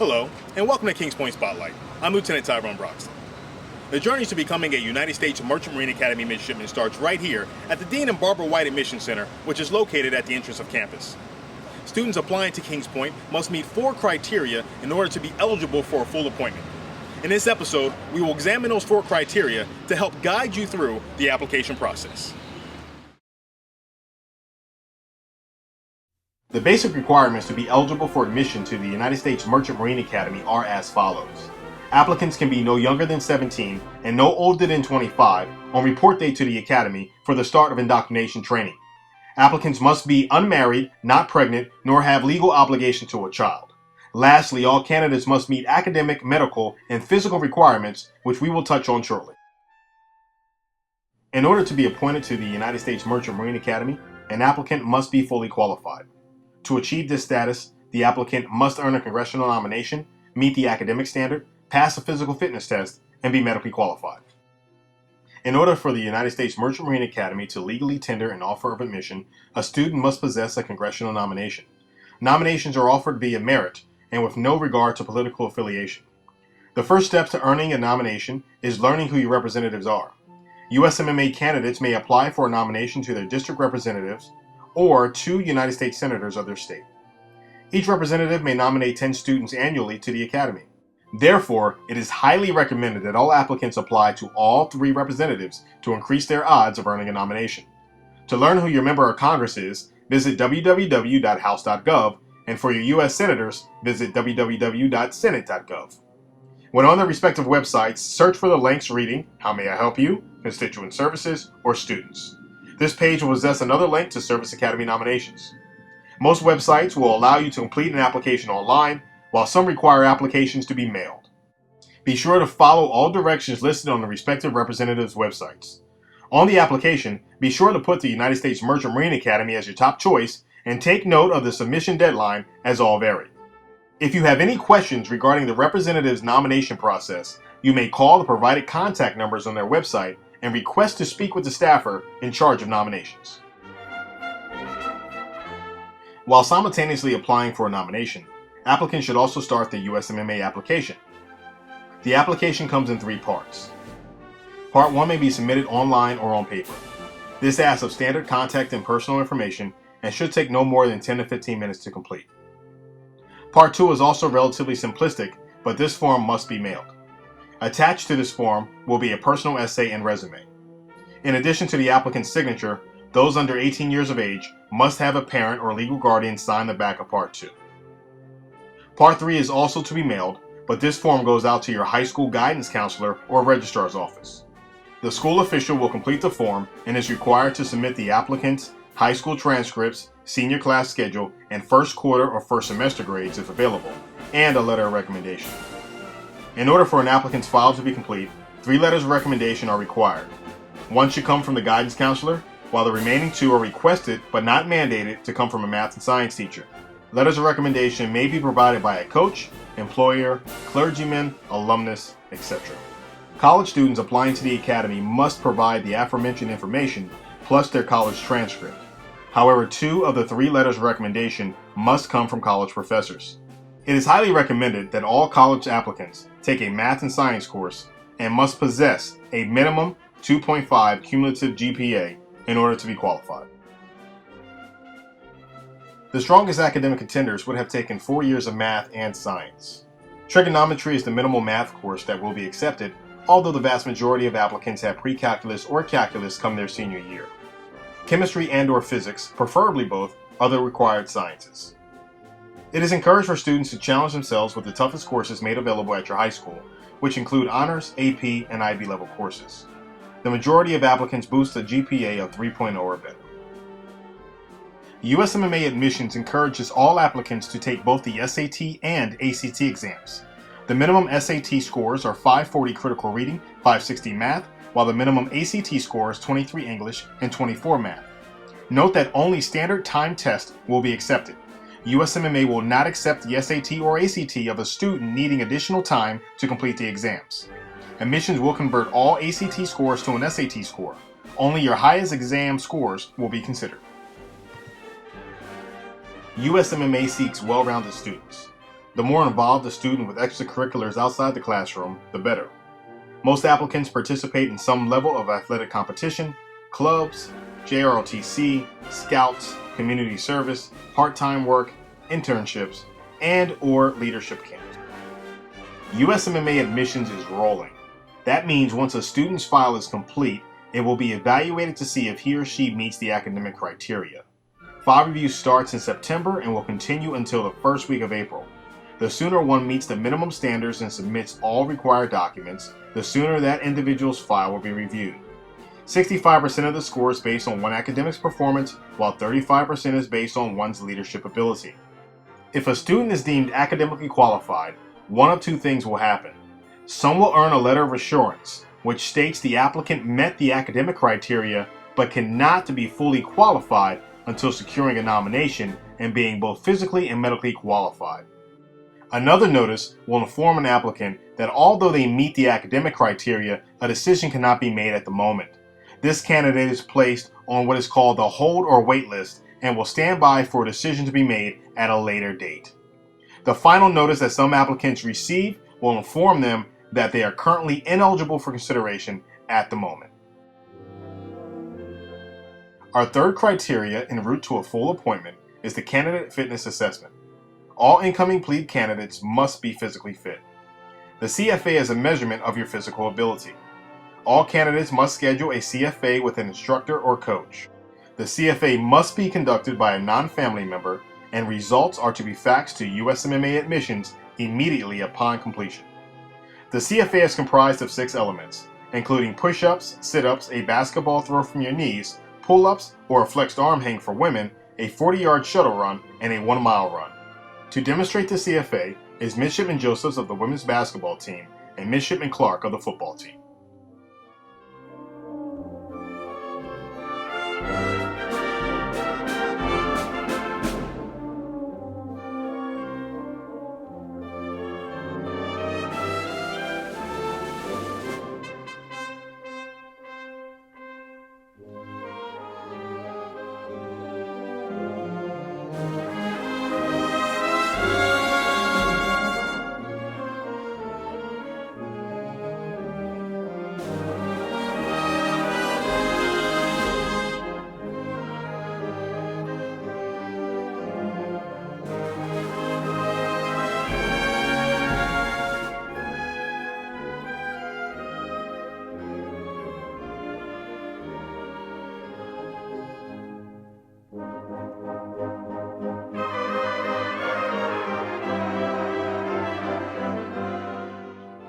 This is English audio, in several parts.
Hello, and welcome to Kings Point Spotlight. I'm Lieutenant Tyrone Broxton. The journey to becoming a United States Merchant Marine Academy midshipman starts right here at the Dean and Barbara White Admission Center, which is located at the entrance of campus. Students applying to Kings Point must meet 4 criteria in order to be eligible for a full appointment. In this episode, we will examine those 4 criteria to help guide you through the application process. The basic requirements to be eligible for admission to the United States Merchant Marine Academy are as follows. Applicants can be no younger than 17 and no older than 25 on report date to the Academy for the start of indoctrination training. Applicants must be unmarried, not pregnant, nor have legal obligation to a child. Lastly, all candidates must meet academic, medical, and physical requirements, which we will touch on shortly. In order to be appointed to the United States Merchant Marine Academy, an applicant must be fully qualified. To achieve this status, the applicant must earn a congressional nomination, meet the academic standard, pass a physical fitness test, and be medically qualified. In order for the United States Merchant Marine Academy to legally tender an offer of admission, a student must possess a congressional nomination. Nominations are offered via merit and with no regard to political affiliation. The first step to earning a nomination is learning who your representatives are. USMMA candidates may apply for a nomination to their district representatives or 2 United States senators of their state. Each representative may nominate 10 students annually to the Academy. Therefore, it is highly recommended that all applicants apply to all 3 representatives to increase their odds of earning a nomination. To learn who your member of Congress is, visit www.house.gov, and for your U.S. senators, visit www.senate.gov. When on the respective websites, search for the links reading How May I Help You?, Constituent Services, or Students. This page will possess another link to Service Academy nominations. Most websites will allow you to complete an application online, while some require applications to be mailed. Be sure to follow all directions listed on the respective representatives' websites. On the application, be sure to put the United States Merchant Marine Academy as your top choice and take note of the submission deadline, as all vary. If you have any questions regarding the representative's nomination process, you may call the provided contact numbers on their website and request to speak with the staffer in charge of nominations. While simultaneously applying for a nomination, applicants should also start the USMMA application. The application comes in 3 parts. Part 1 may be submitted online or on paper. This asks of standard contact and personal information and should take no more than 10 to 15 minutes to complete. Part 2 is also relatively simplistic, but this form must be mailed. Attached to this form will be a personal essay and resume. In addition to the applicant's signature, those under 18 years of age must have a parent or legal guardian sign the back of Part 2. Part 3 is also to be mailed, but this form goes out to your high school guidance counselor or registrar's office. The school official will complete the form and is required to submit the applicant's high school transcripts, senior class schedule, and first quarter or first semester grades if available, and a letter of recommendation. In order for an applicant's file to be complete, 3 letters of recommendation are required. 1 should come from the guidance counselor, while the remaining 2 are requested but not mandated to come from a math and science teacher. Letters of recommendation may be provided by a coach, employer, clergyman, alumnus, etc. College students applying to the Academy must provide the aforementioned information plus their college transcript. However, 2 of the 3 letters of recommendation must come from college professors. It is highly recommended that all college applicants take a math and science course and must possess a minimum 2.5 cumulative GPA in order to be qualified. The strongest academic contenders would have taken 4 years of math and science. Trigonometry is the minimal math course that will be accepted, although the vast majority of applicants have pre-calculus or calculus come their senior year. Chemistry and/or physics, preferably both, are the required sciences. It is encouraged for students to challenge themselves with the toughest courses made available at your high school, which include honors, AP, and IB level courses. The majority of applicants boost a GPA of 3.0 or better. USMMA admissions encourages all applicants to take both the SAT and ACT exams. The minimum SAT scores are 540 critical reading, 560 math, while the minimum ACT score is 23 English and 24 math. Note that only standard time tests will be accepted. USMMA will not accept the SAT or ACT of a student needing additional time to complete the exams. Admissions will convert all ACT scores to an SAT score. Only your highest exam scores will be considered. USMMA seeks well-rounded students. The more involved a student with extracurriculars outside the classroom, the better. Most applicants participate in some level of athletic competition, clubs, JROTC, scouts, community service, part-time work, internships, and/or leadership camps. USMMA admissions is rolling. That means once a student's file is complete, it will be evaluated to see if he or she meets the academic criteria. File review starts in September and will continue until the first week of April. The sooner one meets the minimum standards and submits all required documents, the sooner that individual's file will be reviewed. 65% of the score is based on one academic's performance, while 35% is based on one's leadership ability. If a student is deemed academically qualified, one of two things will happen. Some will earn a letter of assurance, which states the applicant met the academic criteria but cannot be fully qualified until securing a nomination and being both physically and medically qualified. Another notice will inform an applicant that although they meet the academic criteria, a decision cannot be made at the moment. This candidate is placed on what is called the hold or wait list and will stand by for a decision to be made at a later date. The final notice that some applicants receive will inform them that they are currently ineligible for consideration at the moment. Our third criteria en route to a full appointment is the candidate fitness assessment. All incoming plebe candidates must be physically fit. The CFA is a measurement of your physical ability. All candidates must schedule a CFA with an instructor or coach. The CFA must be conducted by a non-family member, and results are to be faxed to USMMA admissions immediately upon completion. The CFA is comprised of 6 elements, including push-ups, sit-ups, a basketball throw from your knees, pull-ups or a flexed arm hang for women, a 40-yard shuttle run, and a 1-mile run. To demonstrate the CFA is Midshipman Josephs of the women's basketball team and Midshipman Clark of the football team.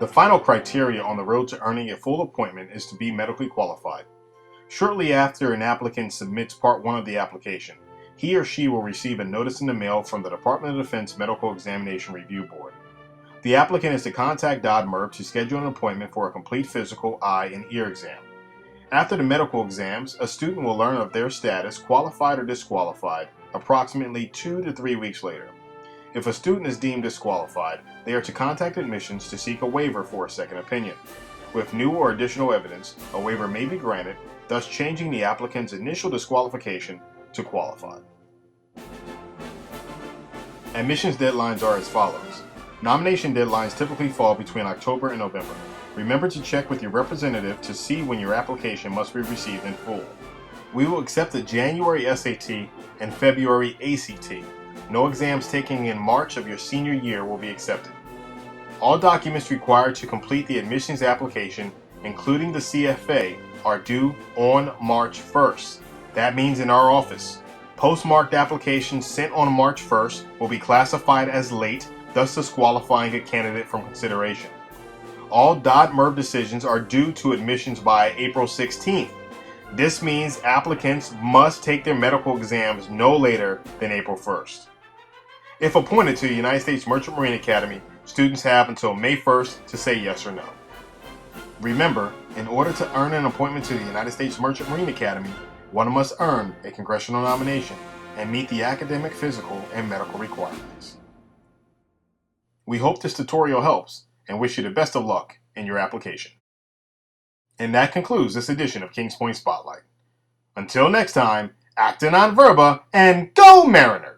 The final criteria on the road to earning a full appointment is to be medically qualified. Shortly after an applicant submits Part 1 of the application, he or she will receive a notice in the mail from the Department of Defense Medical Examination Review Board. The applicant is to contact DODMERB to schedule an appointment for a complete physical, eye, and ear exam. After the medical exams, a student will learn of their status, qualified or disqualified, approximately 2 to 3 weeks later. If a student is deemed disqualified, they are to contact admissions to seek a waiver for a second opinion. With new or additional evidence, a waiver may be granted, thus changing the applicant's initial disqualification to qualified. Admissions deadlines are as follows. Nomination deadlines typically fall between October and November. Remember to check with your representative to see when your application must be received in full. We will accept the January SAT and February ACT. No exams taken in March of your senior year will be accepted. All documents required to complete the admissions application, including the CFA, are due on March 1st. That means in our office. Postmarked applications sent on March 1st will be classified as late, thus disqualifying a candidate from consideration. All DODMERB decisions are due to admissions by April 16th. This means applicants must take their medical exams no later than April 1st. If appointed to the United States Merchant Marine Academy, students have until May 1st to say yes or no. Remember, in order to earn an appointment to the United States Merchant Marine Academy, one must earn a congressional nomination and meet the academic, physical, and medical requirements. We hope this tutorial helps and wish you the best of luck in your application. And that concludes this edition of Kings Point Spotlight. Until next time, acta non verba, and go Mariners!